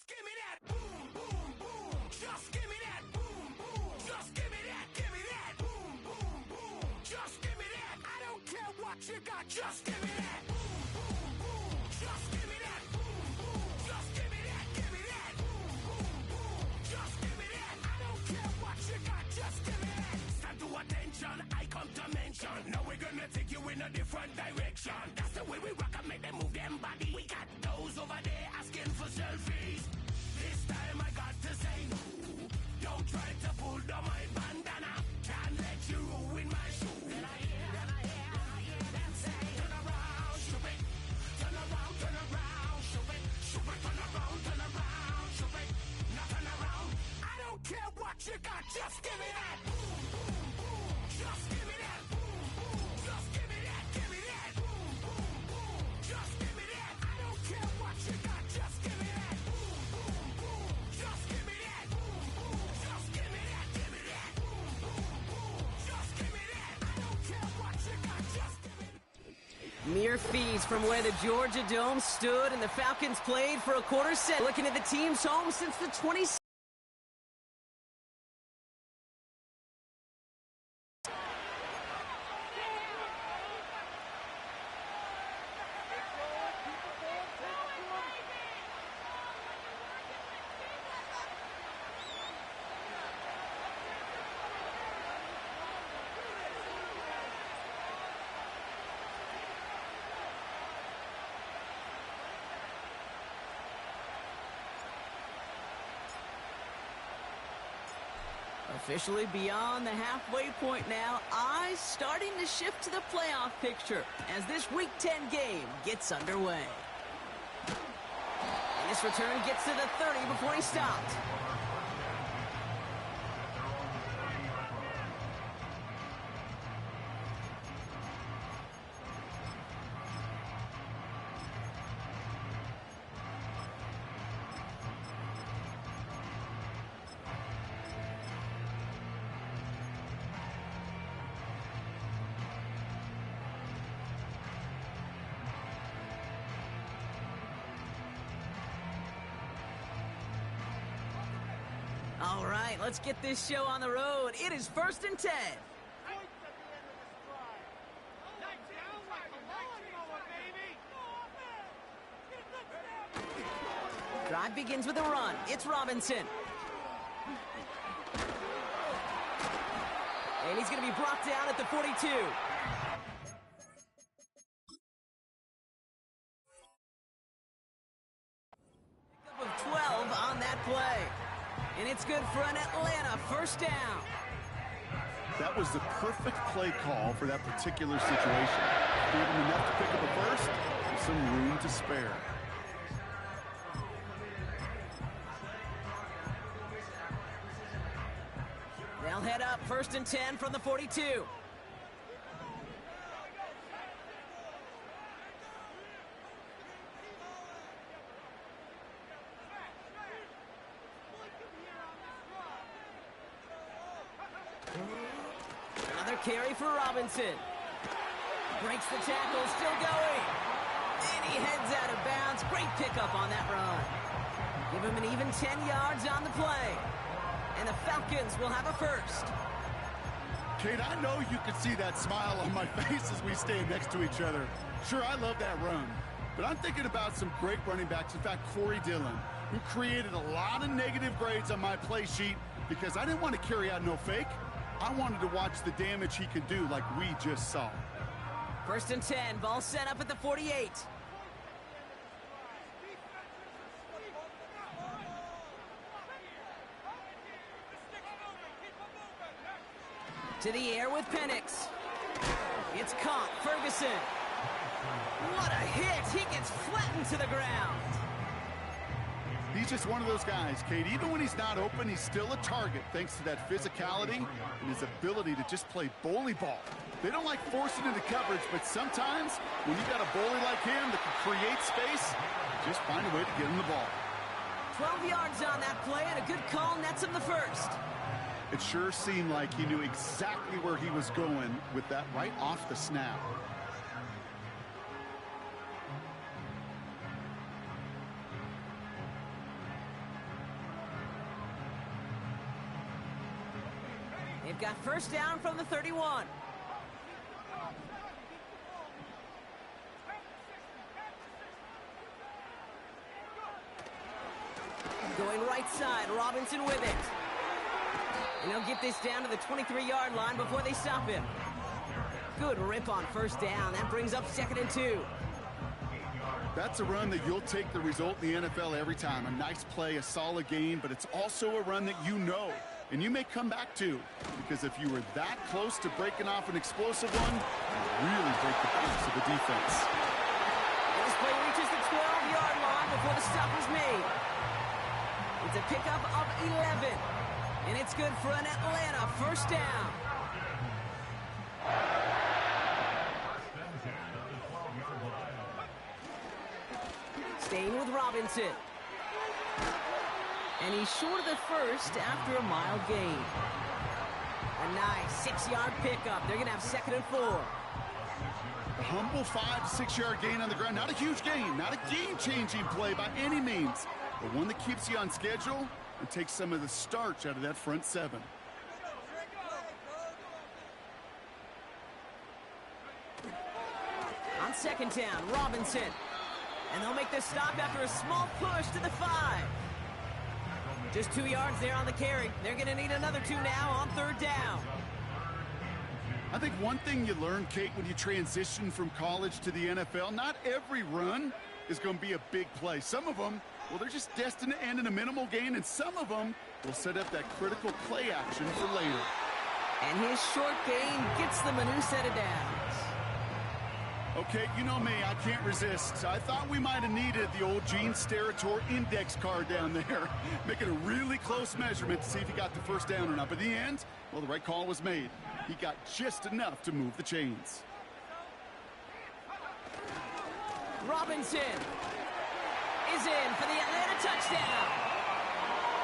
Just give me that boom, boom, boom. Just give me that boom, boom. Just give me that, give me that boom, boom, boom. Just give me that. I don't care what you got. Just give me that boom, boom, boom. Just give me that boom, boom. Just give me that, give me that boom, boom, boom. Just give me that. I don't care what you got. Just give me that. Stand to attention. I come to mention. Now we're gonna take you in a different direction. That's the way we rock and make them move them body. We got those over there asking for selfies. This time I got to say no. Don't try to pull down my bandana. Can't let you ruin my shoe. Then I hear them say, turn around, shoot it. Turn around, shoot it. Shoot it, turn around, shoot it. Now turn around. I don't care what you got, just give me that. Boom, boom, boom. Just give me that. Boom, boom. Just give me that, give me that. Boom, boom, boom. Just give me that. I don't care what you got, just give me that. Boom, boom, boom. Just give me that. Boom, boom. Just give me that, give me that. Boom, boom, boom. Just give me that. I don't care what you got, just give me that. Mere fees from where the Georgia Dome stood and the Falcons played for a quarter set. Looking at the team's home since the 20s. Officially beyond the halfway point now, eyes starting to shift to the playoff picture as this Week 10 game gets underway. And this return gets to the 30 before he stopped. All right, let's get this show on the road. It is 1st and 10. Drive begins with a run. It's Robinson. And he's going to be brought down at the 42. Pickup of 12 on that play. And it's good for an Atlanta first down. That was the perfect play call for that particular situation. Gave him enough to pick up a first with some room to spare. They'll head up 1st and 10 from the 42. Another carry for Robinson. Breaks the tackle, still going. And he heads out of bounds. Great pickup on that run. Give him an even 10 yards on the play. And the Falcons will have a first. Kate, I know you can see that smile on my face as we stand next to each other. Sure, I love that run. But I'm thinking about some great running backs. In fact, Corey Dillon, who created a lot of negative grades on my play sheet because I didn't want to carry out no fake. I wanted to watch the damage he could do like we just saw. 1st and 10, ball set up at the 48. To the air with Penix. It's caught, Ferguson. What a hit! He gets flattened to the ground. He's just one of those guys, Kate. Even when he's not open, he's still a target thanks to that physicality and his ability to just play bully ball. They don't like forcing into coverage, but sometimes when you got a bully like him that can create space, just find a way to get him the ball. 12 yards on that play, and a good call nets him the first. It sure seemed like he knew exactly where he was going with that right off the snap. got first down from the 31. Going right side, Robinson with it. And he'll get this down to the 23-yard line before they stop him. Good rip on first down. That brings up 2nd and 2. That's a run that you'll take the result in the NFL every time. A nice play, a solid gain, but it's also a run that you know and you may come back to, because if you were that close to breaking off an explosive one, you really break the backs of the defense. And this play reaches the 12-yard line before the stop is made. It's a pickup of 11, and it's good for an Atlanta first down. Staying with Robinson. And he's short of the first after a mile gain. A nice 6-yard pickup. They're going to have 2nd and 4. A humble 5 to 6 yard gain on the ground. Not a huge gain, not a game-changing play by any means, but one that keeps you on schedule and takes some of the starch out of that front 7. On 2nd down, Robinson. And they'll make the stop after a small push to the 5. Just 2 yards there on the carry. They're going to need another 2 now on 3rd down. I think one thing you learn, Kate, when you transition from college to the NFL, not every run is going to be a big play. Some of them, well, they're just destined to end in a minimal gain, and some of them will set up that critical play action for later. And his short gain gets them a new set of downs. Okay, you know me, I can't resist. I thought we might have needed the old Gene Steratore index card down there, making a really close measurement to see if he got the first down or not. But in the end, well, the right call was made. He got just enough to move the chains. Robinson is in for the Atlanta touchdown.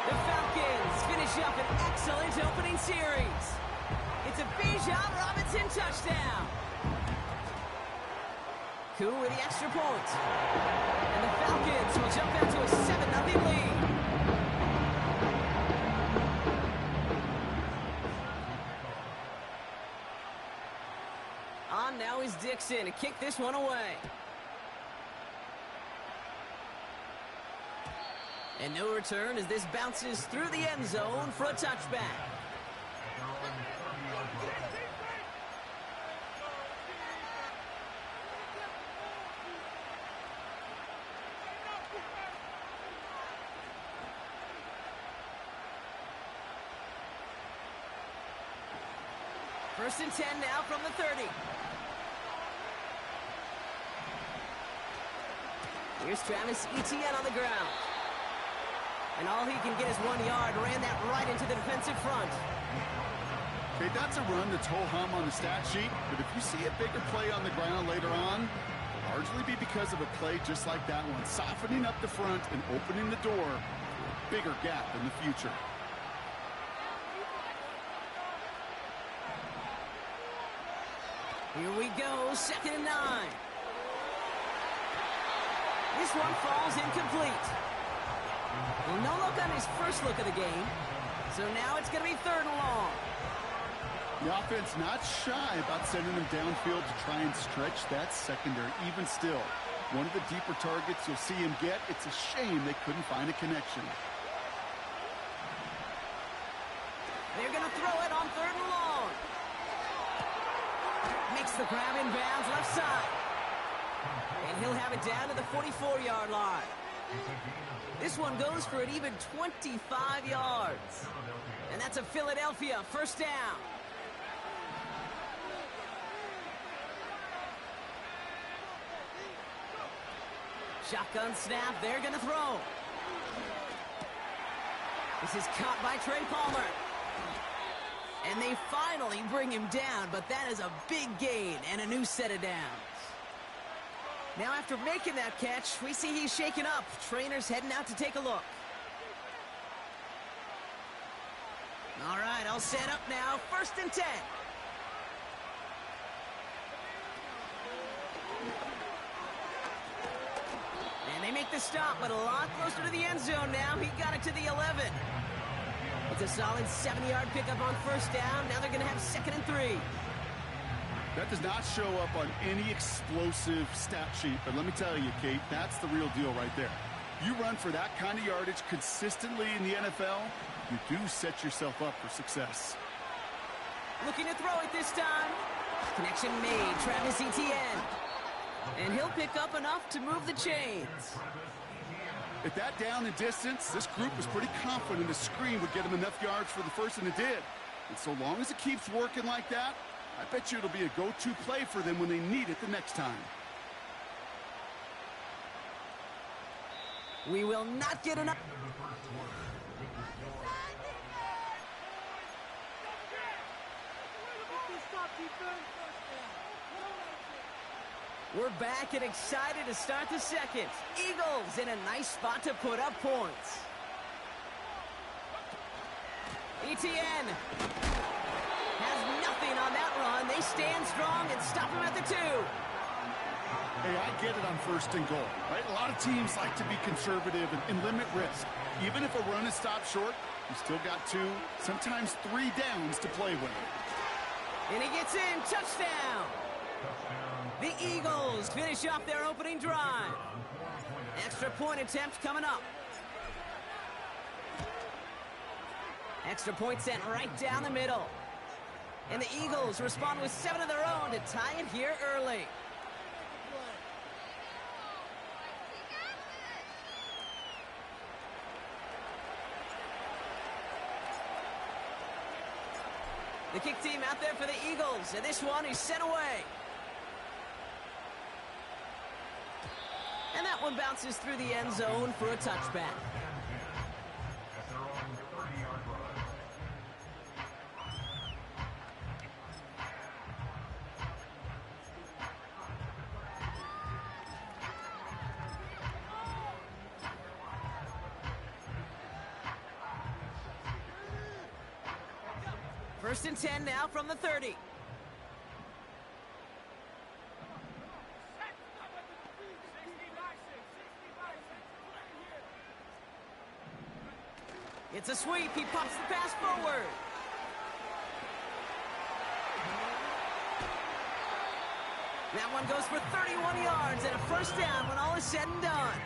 The Falcons finish up an excellent opening series. It's a Bijan Robinson touchdown. Koo with the extra point. And the Falcons will jump out to a 7-0 lead. On now is Dixon to kick this one away. And no return as this bounces through the end zone for a touchback. First and 10 now from the 30. Here's Travis Etienne on the ground. And all he can get is 1 yard. Ran that right into the defensive front. Okay, that's a run that's ho-hum on the stat sheet, but if you see a bigger play on the ground later on, it'll largely be because of a play just like that one, softening up the front and opening the door for a bigger gap in the future. Here we go, 2nd and 9. This one falls incomplete. Well, no look on his first look of the game. So now it's going to be 3rd and long. The offense not shy about sending them downfield to try and stretch that secondary. Even still, one of the deeper targets you'll see him get. It's a shame they couldn't find a connection. They're going to throw it on 3rd and long. Makes the grab in bounds left side. And he'll have it down to the 44-yard line. This one goes for an even 25 yards. And that's a Philadelphia first down. Shotgun snap, they're going to throw. This is caught by Trey Palmer. And they finally bring him down, but that is a big gain and a new set of downs. Now after making that catch, we see he's shaken up. Trainer's heading out to take a look. All right, all set up now. 1st and 10. And they make the stop, but a lot closer to the end zone now. He got it to the 11. It's a solid 7-yard pickup on first down. Now they're going to have 2nd and 3. That does not show up on any explosive stat sheet, but let me tell you, Kate, that's the real deal right there. You run for that kind of yardage consistently in the NFL, you do set yourself up for success. Looking to throw it this time. Connection made. Travis Etienne. And he'll pick up enough to move the chains. At that down and distance, this group was pretty confident the screen would get him enough yards for the first, and it did. And so long as it keeps working like that, I bet you it'll be a go-to play for them when they need it the next time. We will not get enough. We're back and excited to start the second. Eagles in a nice spot to put up points. Etienne has nothing on that run. They stand strong and stop him at the 2. Hey, I get it on 1st and goal, right? A lot of teams like to be conservative and limit risk. Even if a run is stopped short, you still got 2, sometimes 3 downs to play with. And he gets in. Touchdown. The Eagles finish off their opening drive. Extra point attempt coming up. Extra point sent right down the middle. And the Eagles respond with 7 of their own to tie it here early. The kick team out there for the Eagles, and this one is sent away. And that one bounces through the end zone for a touchback. First and 10 now from the 30. It's a sweep. He pops the pass forward. That one goes for 31 yards and a first down when all is said and done.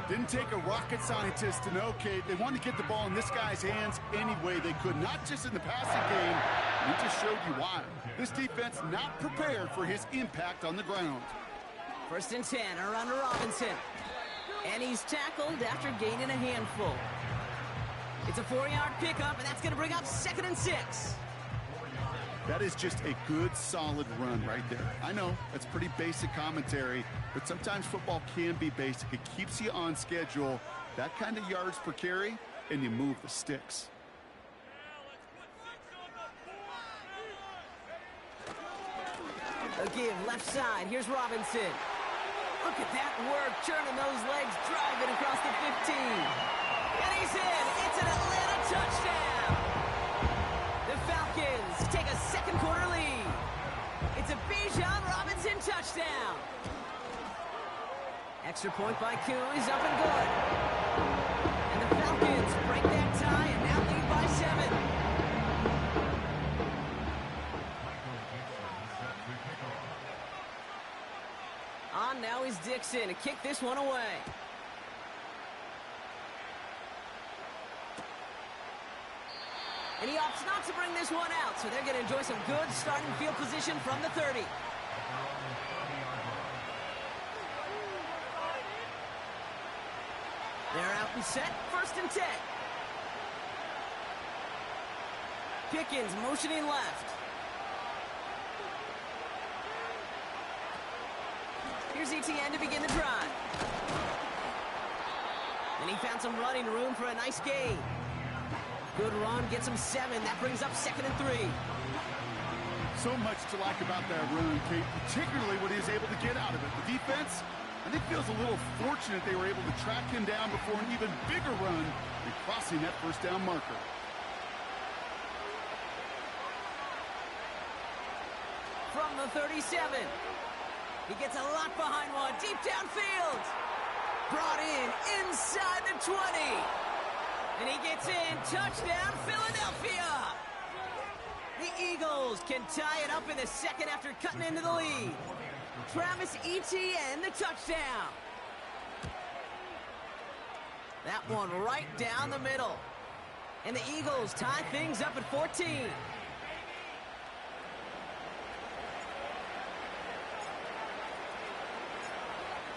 Didn't take a rocket scientist to know, Kate. They wanted to get the ball in this guy's hands any way they could, not just in the passing game. He just showed you why. This defense not prepared for his impact on the ground. First and 10, around to Robinson. And he's tackled after gaining a handful. It's a 4-yard pickup, and that's going to bring up 2nd and 6. That is just a good, solid run right there. I know, that's pretty basic commentary, but sometimes football can be basic. It keeps you on schedule, that kind of yards per carry, and you move the sticks. A give left side. Here's Robinson. Look at that work, churning those legs, driving across the 15. And he's in. It's an Atlanta touchdown. The Falcons take a second quarter lead. It's a Bijan Robinson touchdown. Extra point by Koo is up and good. And the Falcons break that tie and now lead by 7. On now is Dixon to kick this one away. And he opts not to bring this one out, so they're going to enjoy some good starting field position from the 30. They're out and set, first and 10. Pickens motioning left. Here's Etienne to begin the drive. And he found some running room for a nice gain. Good run, gets him 7. That brings up 2nd and 3. So much to like about that run, Kate, particularly what he was able to get out of it. The defense, I think, feels a little fortunate they were able to track him down before an even bigger run and crossing that first down marker. From the 37. He gets a lot behind one, deep downfield. Brought in inside the 20. And he gets in. Touchdown, Philadelphia! The Eagles can tie it up in the second after cutting into the lead. Travis Etienne, the touchdown. That one right down the middle. And the Eagles tie things up at 14.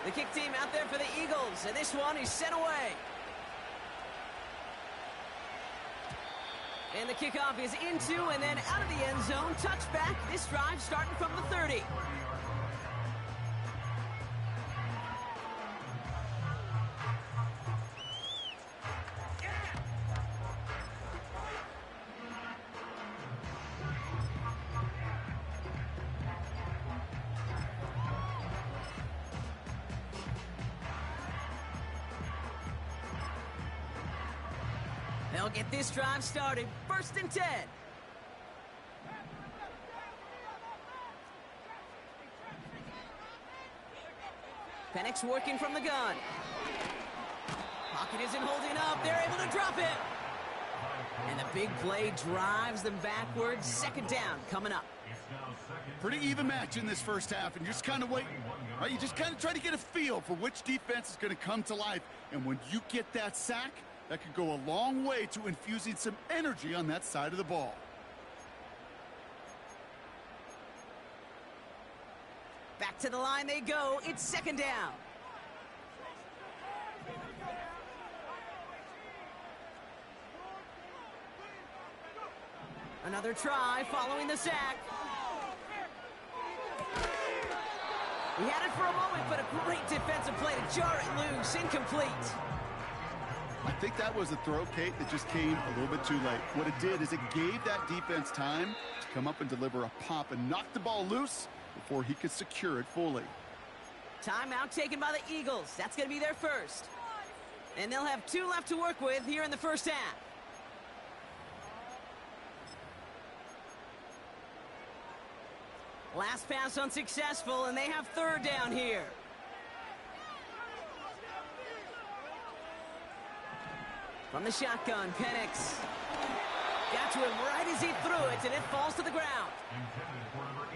The kick team out there for the Eagles, and this one is sent away. And the kickoff is into and then out of the end zone. Touchback, this drive starting from the 30. They'll get this drive started. 1st and 10. Penix working from the gun. Pocket isn't holding up. They're able to drop it. And the big play drives them backwards. 2nd down coming up. Pretty even match in this first half, and you're just kind of waiting. Right? You just kind of try to get a feel for which defense is going to come to life. And when you get that sack, that could go a long way to infusing some energy on that side of the ball. Back to the line they go. It's 2nd down. Another try following the sack. He had it for a moment, but a great defensive play to jar it loose. Incomplete. I think that was a throw, Kate, that just came a little bit too late. What it did is it gave that defense time to come up and deliver a pop and knock the ball loose before he could secure it fully. Timeout taken by the Eagles. That's going to be their first. And they'll have 2 left to work with here in the first half. Last pass unsuccessful, and they have 3rd down here. From the shotgun, Penix. Got to him right as he threw it, and it falls to the ground.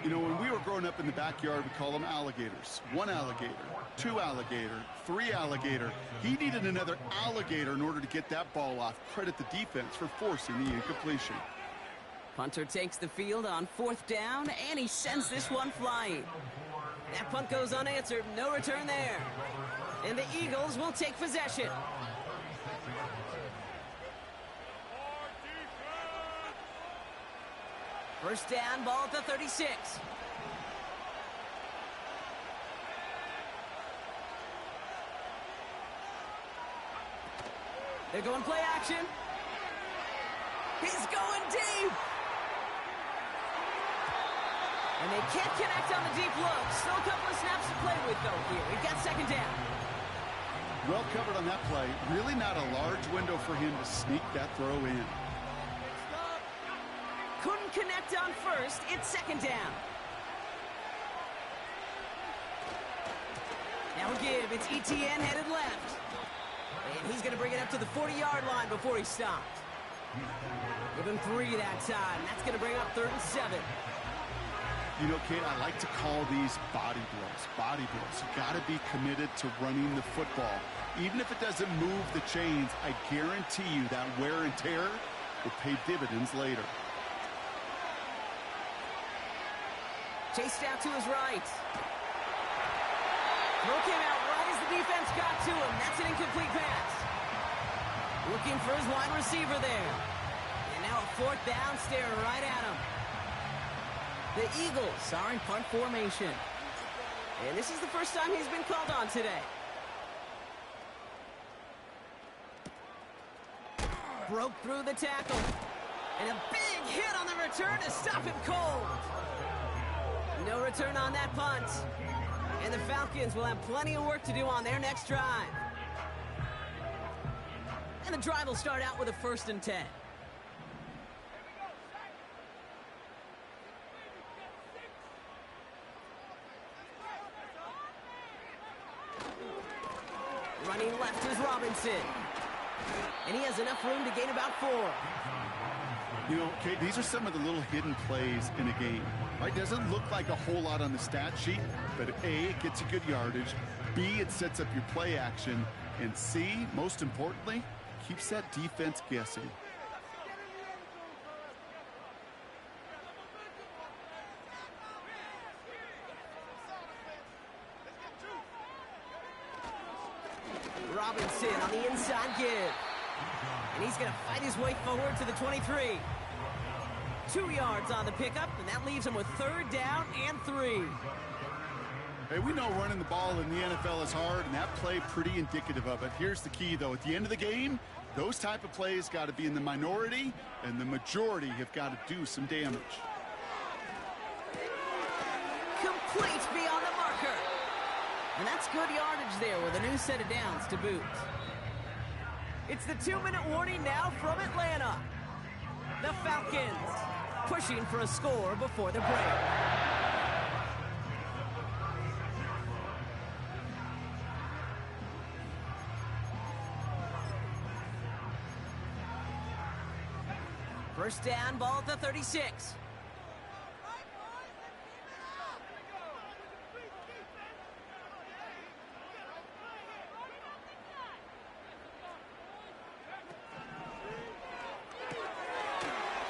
You know, when we were growing up in the backyard, we call them alligators. 1 alligator, 2 alligator, 3 alligator. He needed another alligator in order to get that ball off. Credit the defense for forcing the incompletion. Punter takes the field on 4th down, and he sends this one flying. That punt goes unanswered. No return there. And the Eagles will take possession. First down, ball at the 36. They're going play action. He's going deep. And they can't connect on the deep look. Still a couple of snaps to play with, though, here. We've got 2nd down. Well covered on that play. Really not a large window for him to sneak that throw in. Couldn't connect on 1st. It's 2nd down. Now give. It's Etienne headed left. And he's going to bring it up to the 40-yard line before he stopped. Give him 3 that time. That's going to bring up 3rd and 7. You know, Kate, I like to call these body blows. Body blows. You got to be committed to running the football. Even if it doesn't move the chains, I guarantee you that wear and tear will pay dividends later. Chased out to his right. Throw came out right as the defense got to him. That's an incomplete pass. Looking for his wide receiver there. And now a 4th down, staring right at him. The Eagles are in punt formation. And this is the first time he's been called on today. Broke through the tackle. And a big hit on the return to stop him cold. No return on that punt. And the Falcons will have plenty of work to do on their next drive. And the drive will start out with a 1st and 10. Running left is Robinson. And he has enough room to gain about 4. You know, Kate, these are some of the little hidden plays in a game, right? Doesn't look like a whole lot on the stat sheet, but A, it gets you good yardage, B, it sets up your play action, and C, most importantly, keeps that defense guessing. Robinson on the inside give. And he's going to fight his way forward to the 23. 2 yards on the pickup, and that leaves him with 3rd down and 3. Hey, we know running the ball in the NFL is hard, and that play pretty indicative of it. Here's the key, though. At the end of the game, those type of plays got to be in the minority, and the majority have got to do some damage. Complete beyond the marker. And that's good yardage there with a new set of downs to boot. It's the 2-minute warning now from Atlanta. The Falcons pushing for a score before the break. First down, ball at the 36.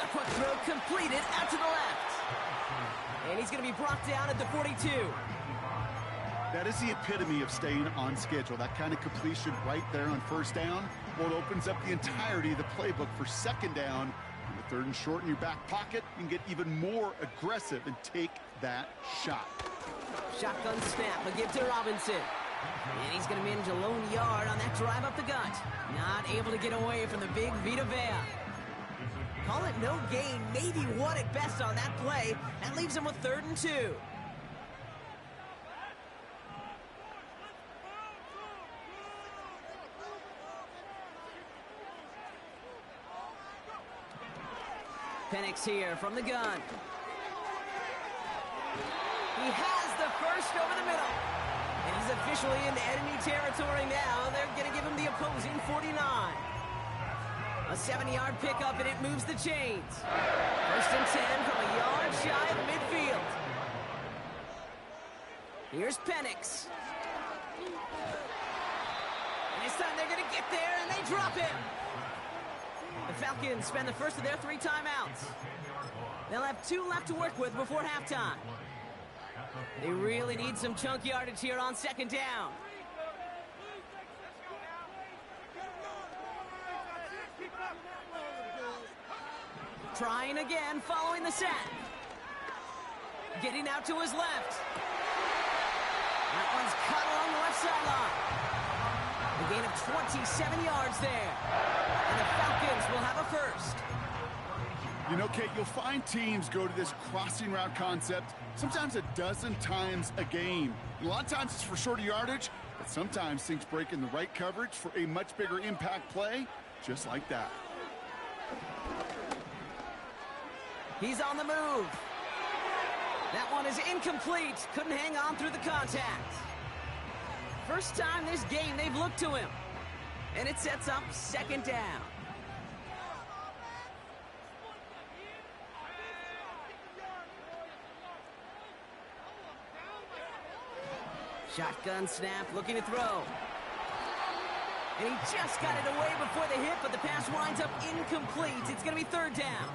A quick throw completed out to the left. And he's going to be brought down at the 42. That is the epitome of staying on schedule. That kind of completion right there on first down. Well, it opens up the entirety of the playbook for second down. And the 3rd and short in your back pocket, you can get even more aggressive and take that shot. Shotgun snap, a give to Robinson. And he's going to manage a lone yard on that drive up the gut. Not able to get away from the big Vita Vea. Call it no gain, maybe 1 at best on that play. That leaves him with 3rd and 2. Penix here from the gun. He has the first over the middle. And he's officially in enemy territory now. They're going to give him the opposing 49. A 7-yard pickup, and it moves the chains. 1st and 10 from a yard shy of midfield. Here's Penix. And this time they're going to get there, and they drop him. The Falcons spend the first of their 3 timeouts. They'll have 2 left to work with before halftime. They really need some chunk yardage here on second down. Trying again, following the sack. Getting out to his left. That one's cut along the left sideline. A gain of 27 yards there. And the Falcons will have a first. You know, Kate, you'll find teams go to this crossing route concept sometimes a dozen times a game. And a lot of times it's for shorter yardage, but sometimes things break in the right coverage for a much bigger impact play, just like that. He's on the move. That one is incomplete. Couldn't hang on through the contact. First time this game they've looked to him. And it sets up second down. Shotgun snap, looking to throw. And he just got it away before the hit, but the pass winds up incomplete. It's going to be 3rd down.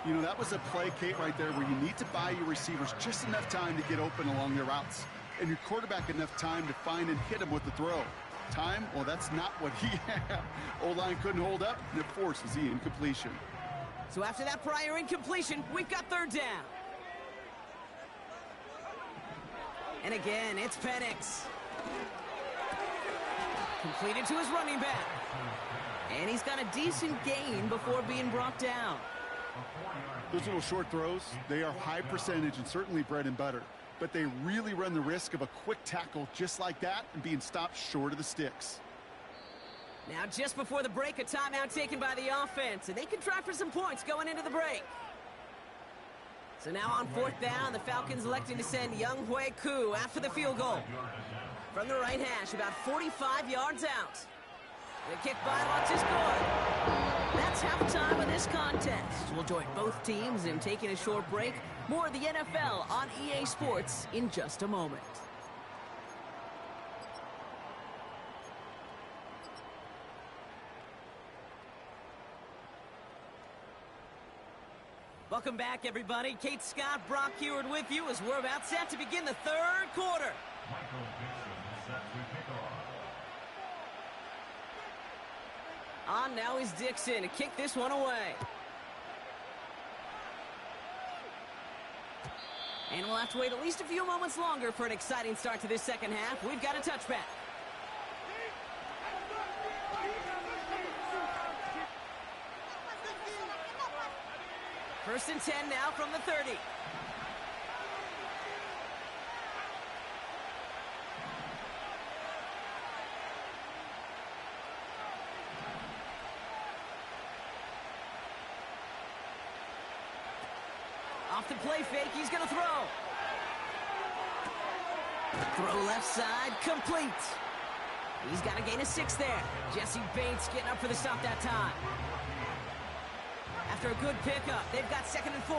You know, that was a play, Kate, right there where you need to buy your receivers just enough time to get open along their routes. And your quarterback enough time to find and hit him with the throw. Time? Well, that's not what he had. O-line couldn't hold up, and it forces the incompletion. So after that prior incompletion, we've got 3rd down. And again, it's Penix. Completed to his running back. And he's got a decent gain before being brought down. Those little short throws, they are high percentage and certainly bread and butter. But they really run the risk of a quick tackle just like that and being stopped short of the sticks. Now, just before the break, a timeout taken by the offense, and they can try for some points going into the break. So now on 4th down, the Falcons electing to send Younghoe Koo after the field goal. From the right hash, about 45 yards out. The kick by Lutz is good. That's halftime of this contest. We'll join both teams in taking a short break. More of the NFL on EA Sports in just a moment. Welcome back, everybody. Kate Scott, Brock Heward with you as we're about set to begin the third quarter. Michael Dixon is set to kick off. On now is Dixon to kick this one away. And we'll have to wait at least a few moments longer for an exciting start to this second half. We've got a touchback. First and 10 now from the 30. Off the play fake, he's going to throw. Throw left side, complete. He's got a gain of 6 there. Jesse Bates getting up for the stop that time. After a good pickup, they've got 2nd and 4.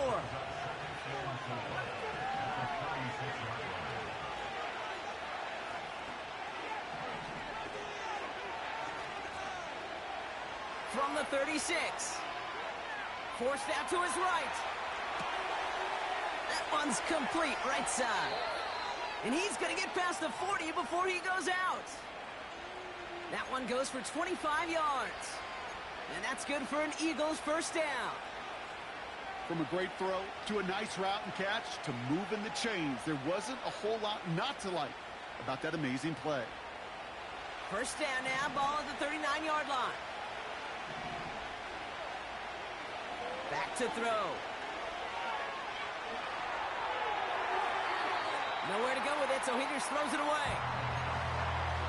From the 36. Forced out to his right. That one's complete, right side. And he's going to get past the 40 before he goes out. That one goes for 25 yards. And that's good for an Eagles first down. From a great throw to a nice route and catch to moving the chains, there wasn't a whole lot not to like about that amazing play. First down now, ball at the 39-yard line. Back to throw. Nowhere to go with it, so he just throws it away.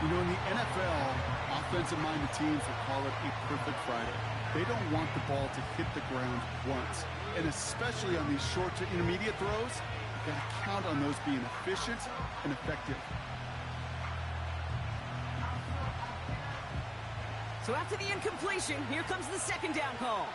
You know, in the NFL, offensive-minded teams will call it a perfect Friday. They don't want the ball to hit the ground once. And especially on these short to intermediate throws, you've got to count on those being efficient and effective. So after the incompletion, here comes the second down call.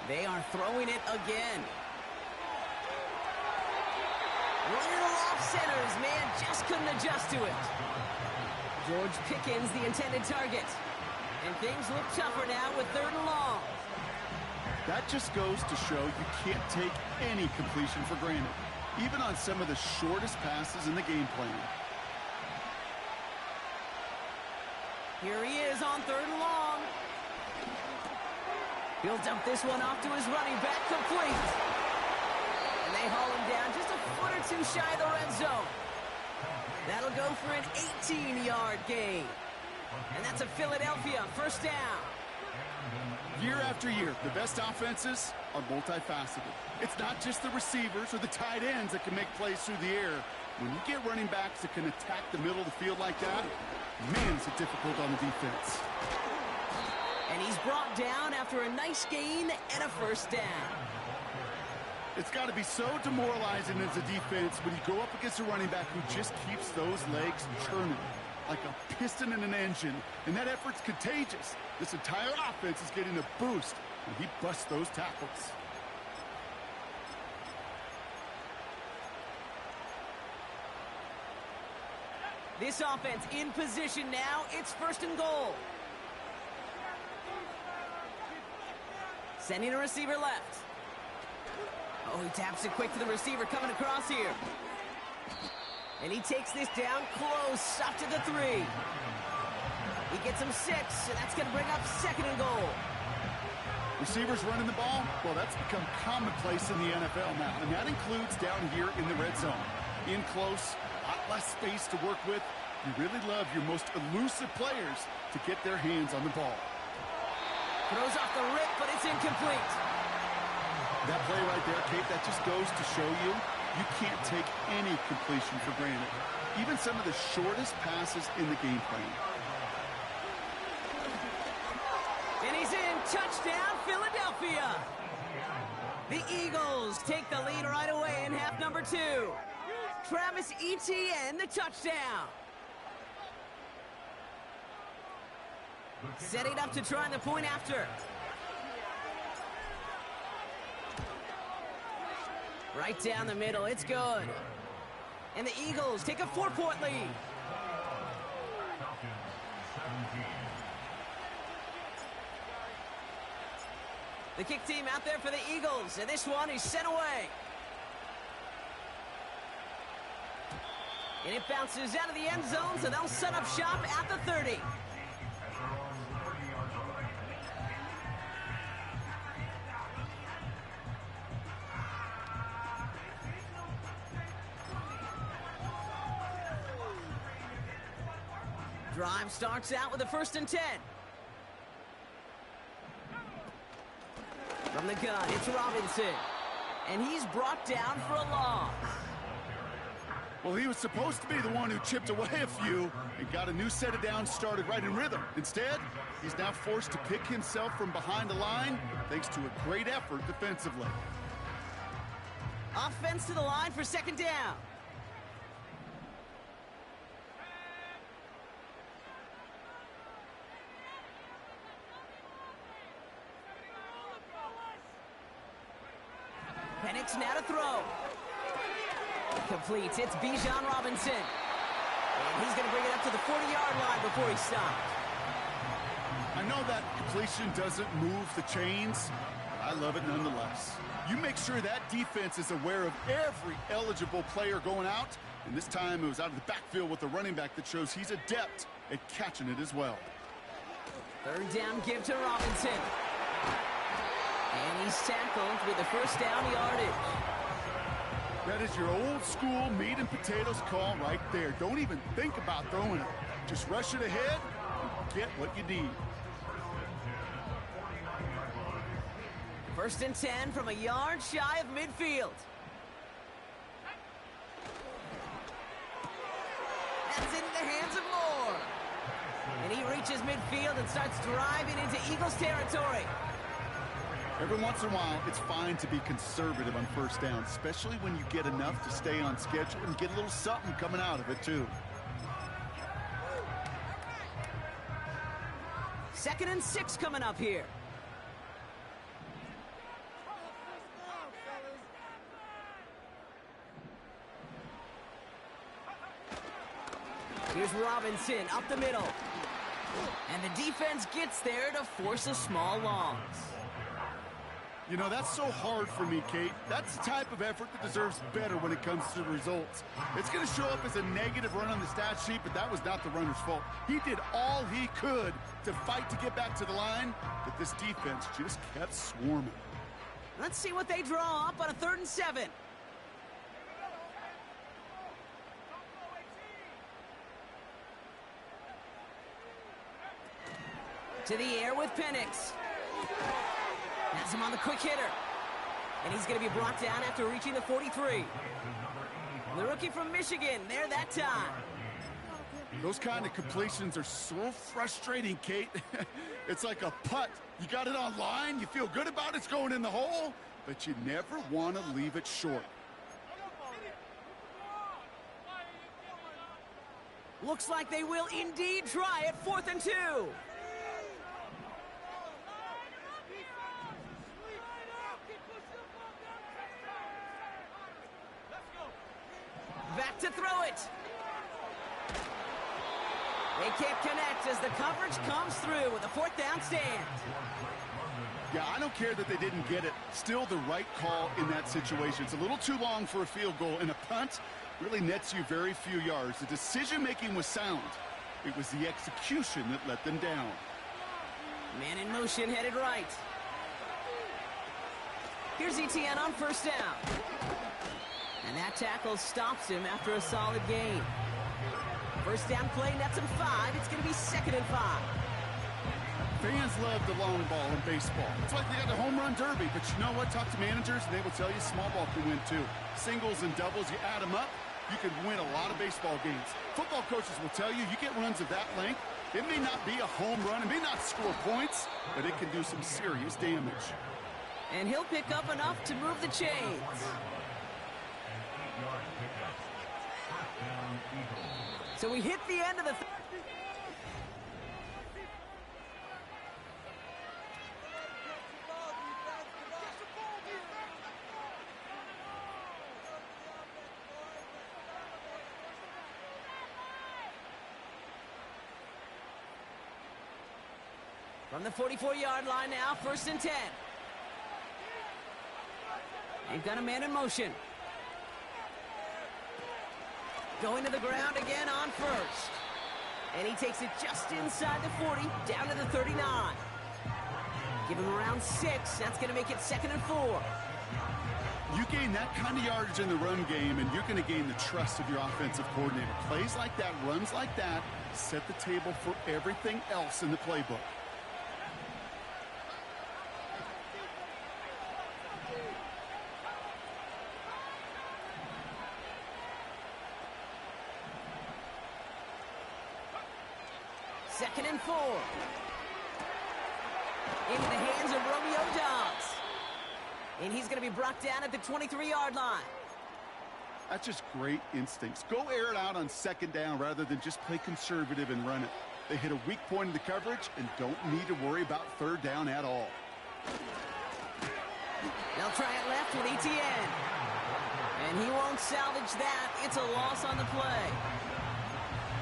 They are throwing it again. Little off centers, man, just couldn't adjust to it. George Pickens, the intended target. And things look tougher now with 3rd and long. That just goes to show you can't take any completion for granted, even on some of the shortest passes in the game plan. Here he is on 3rd and long. He'll dump this one off to his running back, complete. And they haul him down just a foot or 2 shy of the red zone. That'll go for an 18-yard gain. And that's a Philadelphia first down. Year after year, the best offenses are multifaceted. It's not just the receivers or the tight ends that can make plays through the air. When you get running backs that can attack the middle of the field like that, man, is it difficult on the defense. And he's brought down after a nice gain and a first down. It's got to be so demoralizing as a defense when you go up against a running back who just keeps those legs churning like a piston in an engine, and that effort's contagious. This entire offense is getting a boost when he busts those tackles. This offense in position now. It's 1st and goal. Sending a receiver left. Oh, he taps it quick to the receiver coming across here. And he takes this down close, up to the 3. He gets him 6, and that's going to bring up 2nd and goal. Receivers running the ball, well, that's become commonplace in the NFL now, and that includes down here in the red zone. In close, a lot less space to work with. You really love your most elusive players to get their hands on the ball. Throws off the rip, but it's incomplete. That play right there, Kate, that just goes to show you can't take any completion for granted. Even some of the shortest passes in the game plan. And he's in. Touchdown, Philadelphia. The Eagles take the lead right away in half number 2. Travis Etienne, the touchdown. Setting up to try the point after. Right down the middle, it's good. And the Eagles take a 4-point lead. Falcons 17. The kick team out there for the Eagles, and this one is sent away. And it bounces out of the end zone, so they'll set up shop at the 30. At their own 30-yard line. Drive starts out with a 1st and 10. From the gun, it's Robinson. And he's brought down for a loss. Well, he was supposed to be the one who chipped away a few and got a new set of downs started right in rhythm. Instead, he's now forced to pick himself from behind the line thanks to a great effort defensively. Offense to the line for 2nd down. Penix now to throw. Complete. It's Bijan Robinson. And he's going to bring it up to the 40-yard line before he stops. I know that completion doesn't move the chains, but I love it nonetheless. You make sure that defense is aware of every eligible player going out, and this time it was out of the backfield with a running back that shows he's adept at catching it as well. 3rd down give to Robinson. And he's tackled with the 1st down yardage. That is your old school meat and potatoes call right there. Don't even think about throwing it. Just rush it ahead and get what you need. 1st and 10 from a yard shy of midfield. That's into the hands of Moore. And he reaches midfield and starts driving into Eagles territory. Every once in a while, it's fine to be conservative on 1st down, especially when you get enough to stay on schedule and get a little something coming out of it, too. 2nd and 6 coming up here. Here's Robinson up the middle. And the defense gets there to force a small loss. You know, that's so hard for me, Kate. That's the type of effort that deserves better when it comes to the results. It's going to show up as a negative run on the stat sheet, but that was not the runner's fault. He did all he could to fight to get back to the line, but this defense just kept swarming. Let's see what they draw up on a 3rd and 7. To the air with Penix. Has him on the quick hitter. And he's going to be brought down after reaching the 43. The rookie from Michigan, there that time. Those kind of completions are so frustrating, Kate. It's like a putt. You got it on line, you feel good about it's going in the hole, but you never want to leave it short. Looks like they will indeed try it. 4th and 2. Back to throw it. They can't connect as the coverage comes through with a 4th down stand. Yeah, I don't care that they didn't get it. Still the right call in that situation. It's a little too long for a field goal, and a punt really nets you very few yards. The decision-making was sound. It was the execution that let them down. Man in motion, headed right. Here's Etienne on 1st down. And that tackle stops him after a solid gain. 1st down play nets him 5. It's going to be 2nd and 5. Fans love the long ball in baseball. It's like they got the home run derby, but you know what? Talk to managers, and they will tell you small ball can win too. Singles and doubles, you add them up, you can win a lot of baseball games. Football coaches will tell you, you get runs of that length, it may not be a home run, it may not score points, but it can do some serious damage. And he'll pick up enough to move the chains. An 8-yard pickup. First down, Eagles. So we hit the end of the... From the 44-yard line now, 1st and 10. They've got a man in motion. Going to the ground again on 1st. And he takes it just inside the 40, down to the 39. Give him around 6. That's going to make it 2nd and 4. You gain that kind of yardage in the run game, and you're going to gain the trust of your offensive coordinator. Plays like that, runs like that, set the table for everything else in the playbook. Second and 4. Into the hands of Romeo Doubs. And he's going to be brought down at the 23-yard line. That's just great instincts. Go air it out on 2nd down rather than just play conservative and run it. They hit a weak point in the coverage and don't need to worry about 3rd down at all. They'll try it left with Etienne. And he won't salvage that. It's a loss on the play.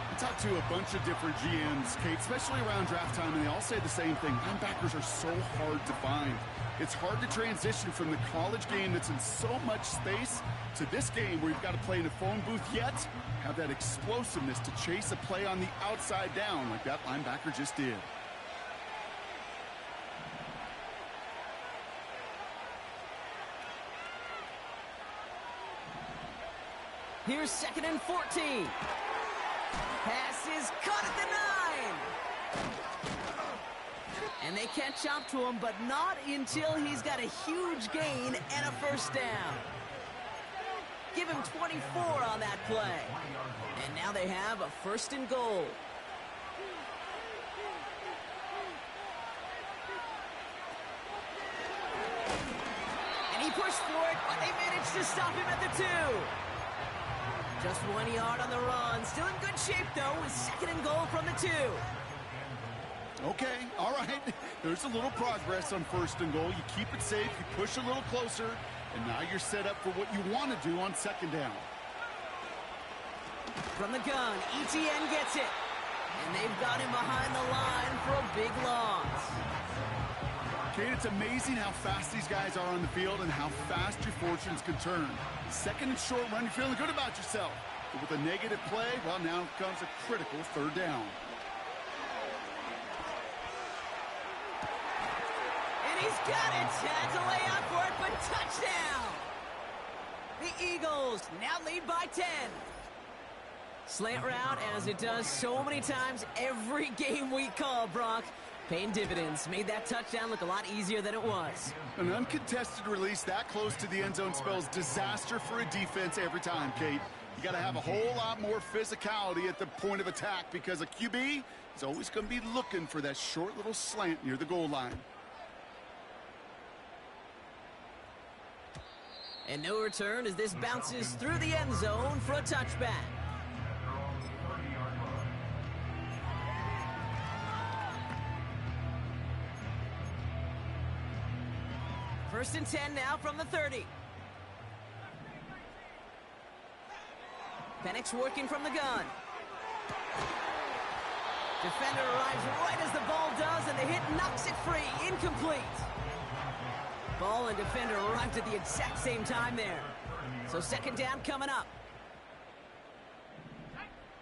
I talked to a bunch of different GMs, Kate, especially around draft time, and they all say the same thing. Linebackers are so hard to find. It's hard to transition from the college game that's in so much space to this game where you've got to play in a phone booth, yet have that explosiveness to chase a play on the outside down like that linebacker just did. Here's 2nd and 14. Pass is caught at the 9. And they catch up to him, but not until he's got a huge gain and a 1st down. Give him 24 on that play. And now they have a 1st and goal. And he pushed for it, but they managed to stop him at the 2. Just 1 yard on the run. Still in good shape, though, with 2nd and goal from the 2. Okay, all right. There's a little progress on 1st and goal. You keep it safe, you push a little closer, and now you're set up for what you want to do on 2nd down. From the gun, Etienne gets it. And they've got him behind the line for a big loss. Kate, it's amazing how fast these guys are on the field and how fast your fortunes can turn. 2nd and short run, you're feeling good about yourself. But with a negative play, well, now comes a critical 3rd down. And he's got it. Had to lay out for it, but touchdown. The Eagles now lead by 10. Slant route, as it does so many times every game we call, Brock. Paying dividends. Made that touchdown look a lot easier than it was. An uncontested release that close to the end zone spells disaster for a defense every time, Kate. You got to have a whole lot more physicality at the point of attack because a QB is always going to be looking for that short little slant near the goal line. And no return as this bounces through the end zone for a touchback. First and 10 now from the 30. Penix working from the gun. Defender arrives right as the ball does, and the hit knocks it free. Incomplete. Ball and defender arrived at the exact same time there. So 2nd down coming up.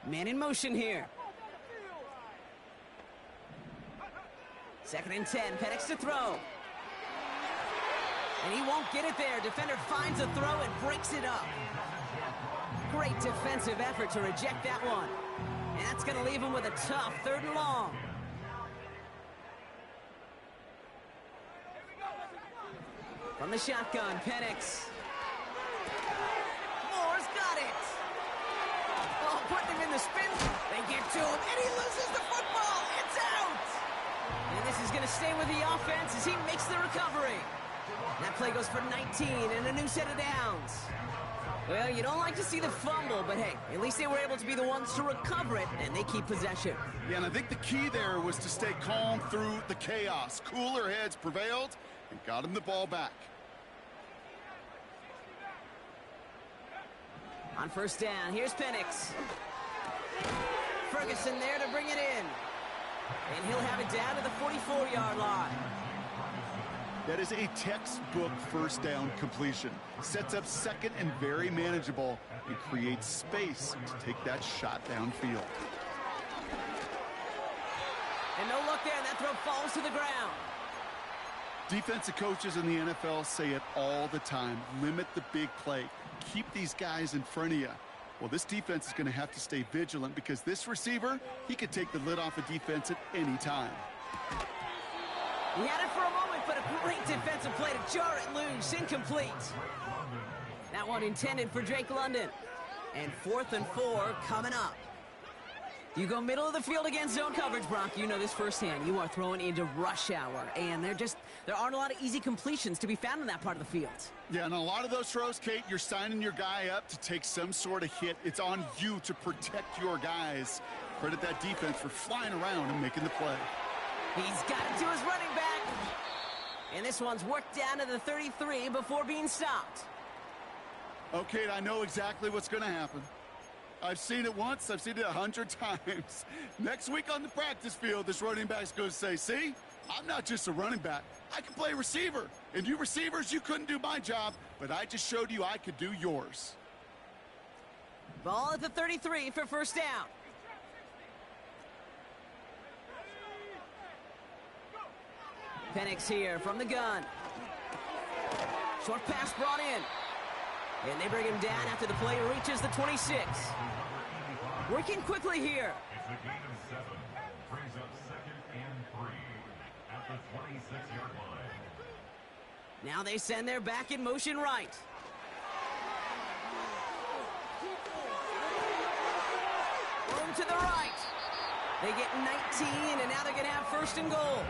Man in motion here. 2nd and 10. Penix to throw. And he won't get it there. Defender finds a throw and breaks it up. Great defensive effort to reject that one. And that's going to leave him with a tough 3rd and long. From the shotgun, Penix. Moore's got it. Oh, putting him in the spin. They get to him, and he loses the football. It's out. And this is going to stay with the offense as he makes the recovery. That play goes for 19 and a new set of downs. Well, you don't like to see the fumble, but hey, at least they were able to be the ones to recover it, and they keep possession. Yeah, and I think the key there was to stay calm through the chaos. Cooler heads prevailed and got him the ball back. On first down, here's Penix. Ferguson there to bring it in. And he'll have it down to the 44-yard line. That is a textbook first down completion. Sets up second and very manageable and creates space to take that shot downfield. And no look there, that throw falls to the ground. Defensive coaches in the NFL say it all the time. Limit the big play. Keep these guys in front of you. Well, this defense is going to have to stay vigilant because this receiver, he could take the lid off a defense at any time. He had it for a moment, but a great defensive play to jar it loose. Incomplete. That one intended for Drake London. And 4th and 4 coming up. You go middle of the field against zone coverage, Brock. You know this firsthand. You are throwing into rush hour. And there aren't a lot of easy completions to be found in that part of the field. Yeah, and a lot of those throws, Kate, you're signing your guy up to take some sort of hit. It's on you to protect your guys. Credit that defense for flying around and making the play. He's got it to his running back. And this one's worked down to the 33 before being stopped. Okay, I know exactly what's going to happen. I've seen it once. I've seen it 100 times. Next week on the practice field, this running back's going to say, see, I'm not just a running back. I can play receiver. And you receivers, you couldn't do my job, but I just showed you I could do yours. Ball at the 33 for first down. Penix here from the gun. Short pass brought in. And they bring him down after the play reaches the 26. Working quickly here. It's a gain of 7. Brings up 2nd and 3 at the 26-yard line. Now they send their back in motion right. Room to the right. They get 19, and now they're going to have 1st and goal.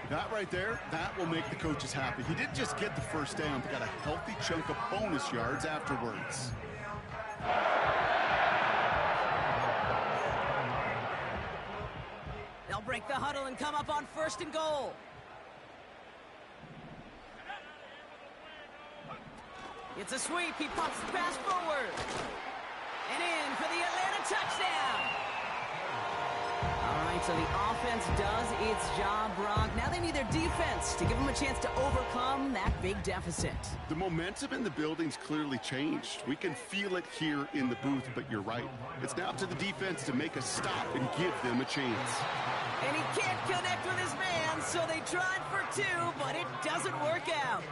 That right there, that will make the coaches happy. He didn't just get the first down, but got a healthy chunk of bonus yards afterwards. They'll break the huddle and come up on 1st and goal. It's a sweep. He pops the pass forward. And in for the Atlanta touchdown. All right, so the offense does its job, Brock. Now they need their defense to give them a chance to overcome that big deficit. The momentum in the building's clearly changed. We can feel it here in the booth, but you're right. It's now up to the defense to make a stop and give them a chance. And he can't connect with his man, so they tried for 2, but it doesn't work out.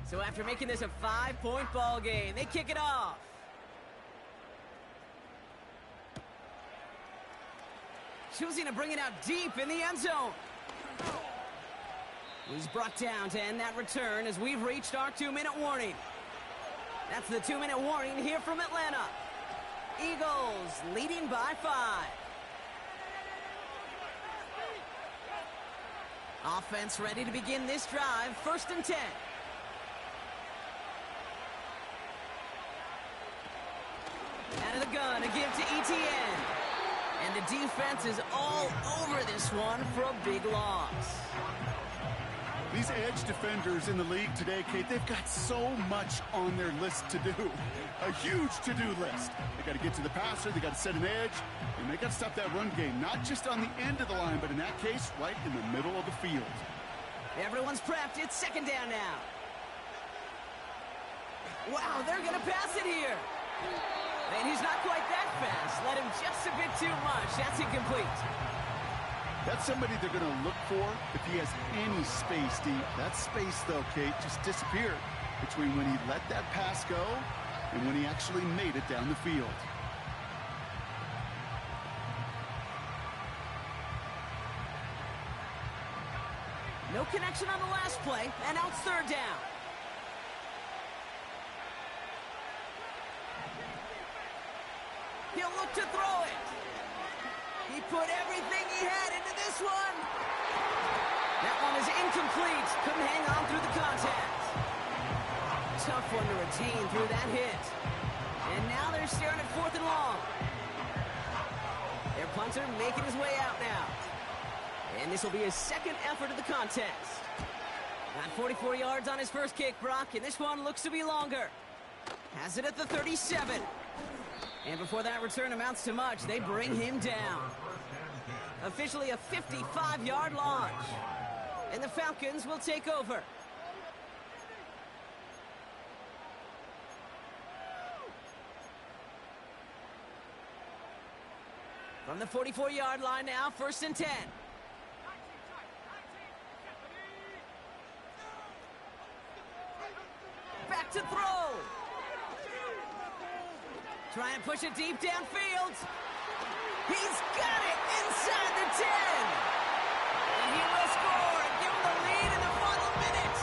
So after making this a 5-point ball game, they kick it off. Choosing to bring it out deep in the end zone. He's brought down to end that return as we've reached our 2-minute warning. That's the 2-minute warning here from Atlanta. Eagles leading by 5. Offense ready to begin this drive, 1st and 10. Out of the gun, a give to Etienne. And the defense is all over this one for a big loss. These edge defenders in the league today, Kate, they've got so much on their list to do. A huge to-do list. They got to get to the passer, they got to set an edge, and they got to stop that run game. Not just on the end of the line, but in that case, right in the middle of the field. Everyone's prepped. It's 2nd down now. Wow, they're going to pass it here. And he's not quite that fast. Let him just a bit too much. That's incomplete. That's somebody they're going to look for if he has any space deep. That space, though, Kate, just disappeared between when he let that pass go and when he actually made it down the field. No connection on the last play, and now it's 3rd down. look to throw it. He put everything he had into this one. That one is incomplete. Couldn't hang on through the contact. Tough one to retain through that hit. And now they're staring at 4th and long. Their punter making his way out now. And this will be his second effort of the contest. Got 44 yards on his first kick, Brock, and this one looks to be longer. Has it at the 37. And before that return amounts to much, they bring him down. Officially a 55-yard launch. And the Falcons will take over. From the 44-yard line now, 1st and 10. Back to throw. Try and push it deep downfield. He's got it inside the 10. And he will score and give him the lead in the final minute.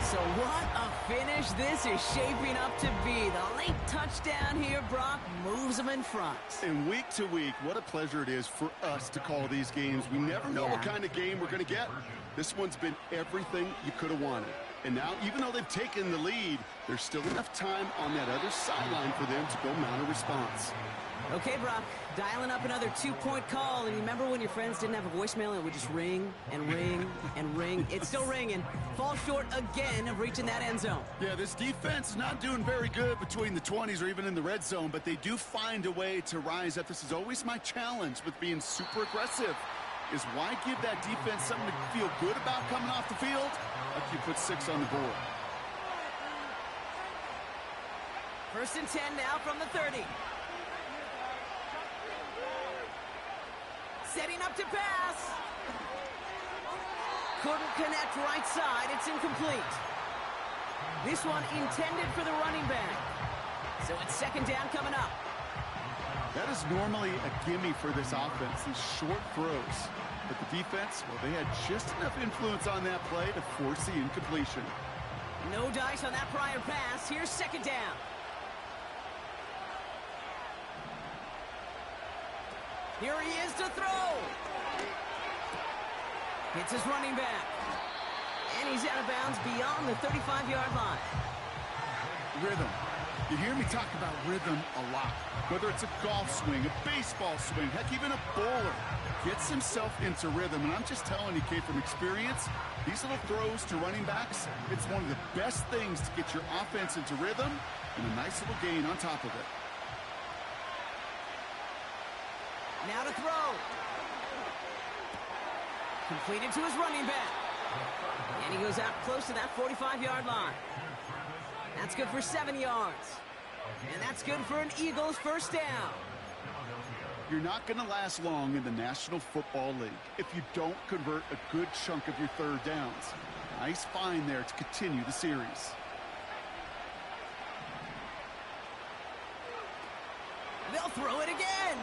So what a finish this is shaping up to be. The late touchdown here, Brock, moves them in front. And week to week, what a pleasure it is for us to call these games. We never know what kind of game we're going to get. This one's been everything you could have wanted. And now, even though they've taken the lead, there's still enough time on that other sideline for them to go mount a response. Okay, Brock, dialing up another 2-point call. And you remember when your friends didn't have a voicemail and it would just ring and ring and ring? It's still ringing. Fall short again of reaching that end zone. Yeah, this defense is not doing very good between the 20s or even in the red zone, but they do find a way to rise up. This is always my challenge with being super aggressive, is why give that defense something to feel good about coming off the field? Like you put 6 on the board. 1st and 10 now from the 30. Setting up to pass. Couldn't connect right side. It's incomplete. This one intended for the running back. So it's 2nd down coming up. That is normally a gimme for this offense, these short throws. But the defense, well, they had just enough influence on that play to force the incompletion. No dice on that prior pass. Here's 2nd down. Here he is to throw. Hits his running back. And he's out of bounds beyond the 35-yard line. Rhythm. You hear me talk about rhythm a lot. Whether it's a golf swing, a baseball swing, heck, even a bowler gets himself into rhythm. And I'm just telling you, Kate, from experience, these little throws to running backs, it's one of the best things to get your offense into rhythm and a nice little gain on top of it. Now to throw. Completed to his running back. And he goes out close to that 45-yard line. That's good for 7 yards. And that's good for an Eagles 1st down. You're not going to last long in the National Football League if you don't convert a good chunk of your 3rd downs. Nice find there to continue the series. They'll throw it again.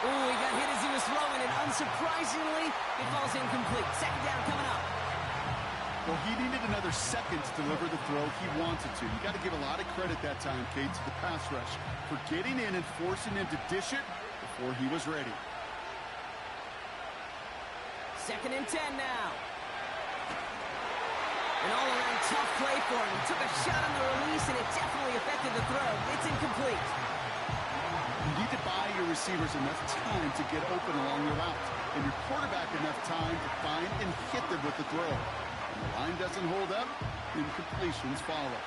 Ooh, he got hit as he was throwing it. Unsurprisingly, it falls incomplete. 2nd down coming up. Well, he needed another second to deliver the throw he wanted to. You got to give a lot of credit that time, Kate, to the pass rush for getting in and forcing him to dish it before he was ready. 2nd and 10 now. An all-around tough play for him. He took a shot on the release, and it definitely affected the throw. It's incomplete. You need to buy your receivers enough time to get open along the route, and your quarterback enough time to find and hit them with the throw. When the line doesn't hold up, incompletions follow.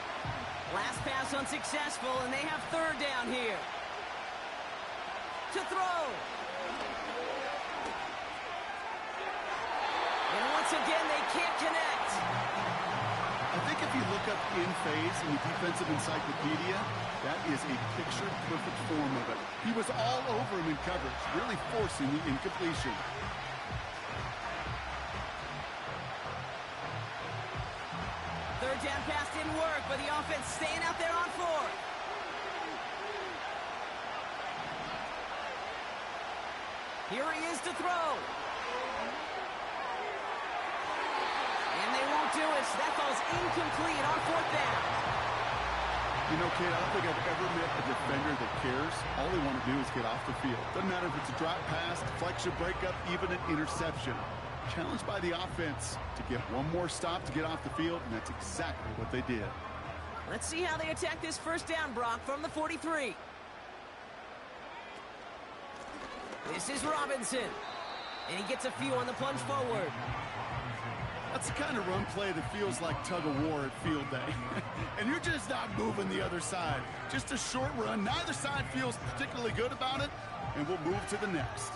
Last pass unsuccessful, and they have 3rd down here. To throw. And once again, they can't connect. I think if you look up in phase in the defensive encyclopedia, that is a picture-perfect form of it. He was all over him in coverage, really forcing the incompletion. Third down pass didn't work, but the offense staying out there on 4th. Here he is to throw. And they won't do it. So that falls incomplete on 4th down. You know, Kate, I don't think I've ever met a defender that cares. All they want to do is get off the field. Doesn't matter if it's a drop pass, deflection, breakup, even an interception. Challenged by the offense to get one more stop to get off the field, and that's exactly what they did. Let's see how they attack this first down, Brock, from the 43. This is Robinson. And he gets a few on the plunge forward. That's the kind of run play that feels like tug-of-war at field day. And you're just not moving the other side. Just a short run. Neither side feels particularly good about it, and we'll move to the next.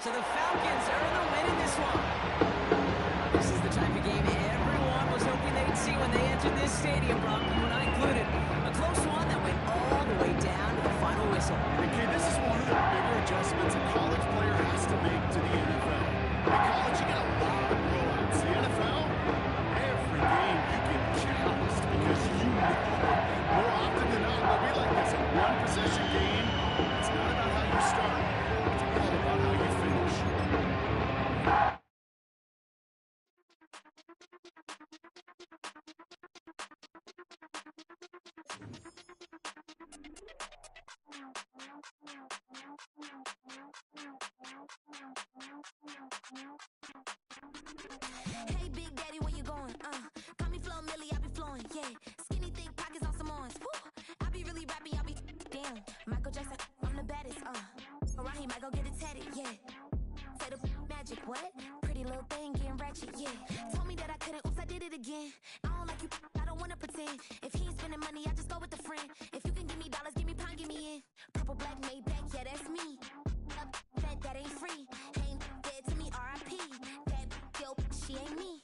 So the Falcons earn the win in this one. This is the type of game everyone was hoping they'd see when they entered this stadium, Brock, you and I included. A close one that went all the way down to the final whistle. Okay, this is one of the bigger adjustments a college player has to make to the NFL. In college, you get a lot of blowouts. The NFL, every game you get challenged because you know more often than not it'll be like this. A one-possession game, it's not about how you start. It's all about how you finish. Hey, Big Daddy, where you going? Call me Flo Millie, I be flowing, yeah. Skinny, thick pockets on some ones. I be really rapping, I be damn. Michael Jackson, I'm the baddest, Around he might go get it tatted, yeah. Say the magic, what? Pretty little thing getting ratchet, yeah. Told me that I couldn't, oops, I did it again. I don't like you, I don't wanna pretend. If he ain't spending money, I just go with the friend. If you can give me dollars, give me pound, give me in. Purple, black, made back, yeah, that's me. That ain't free. Ain't dead to me, R.I.P. That yo, she ain't me.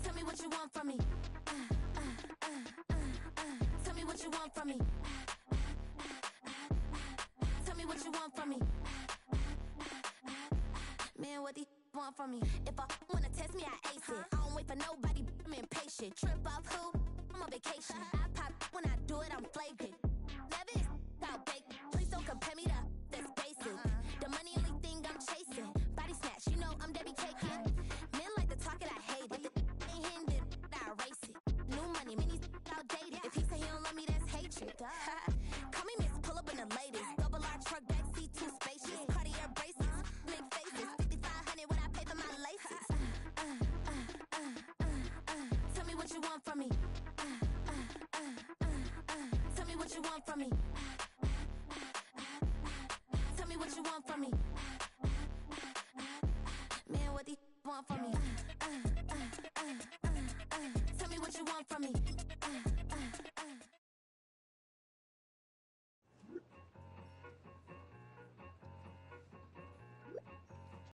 Tell me what you want from me. Tell me what you want from me. Tell me what you want from me. Man, what these want from me? If I wanna test me, I ace it. I don't wait for nobody, I'm impatient. Trip off who? I'm on vacation. I pop when I do it, I'm flagrant.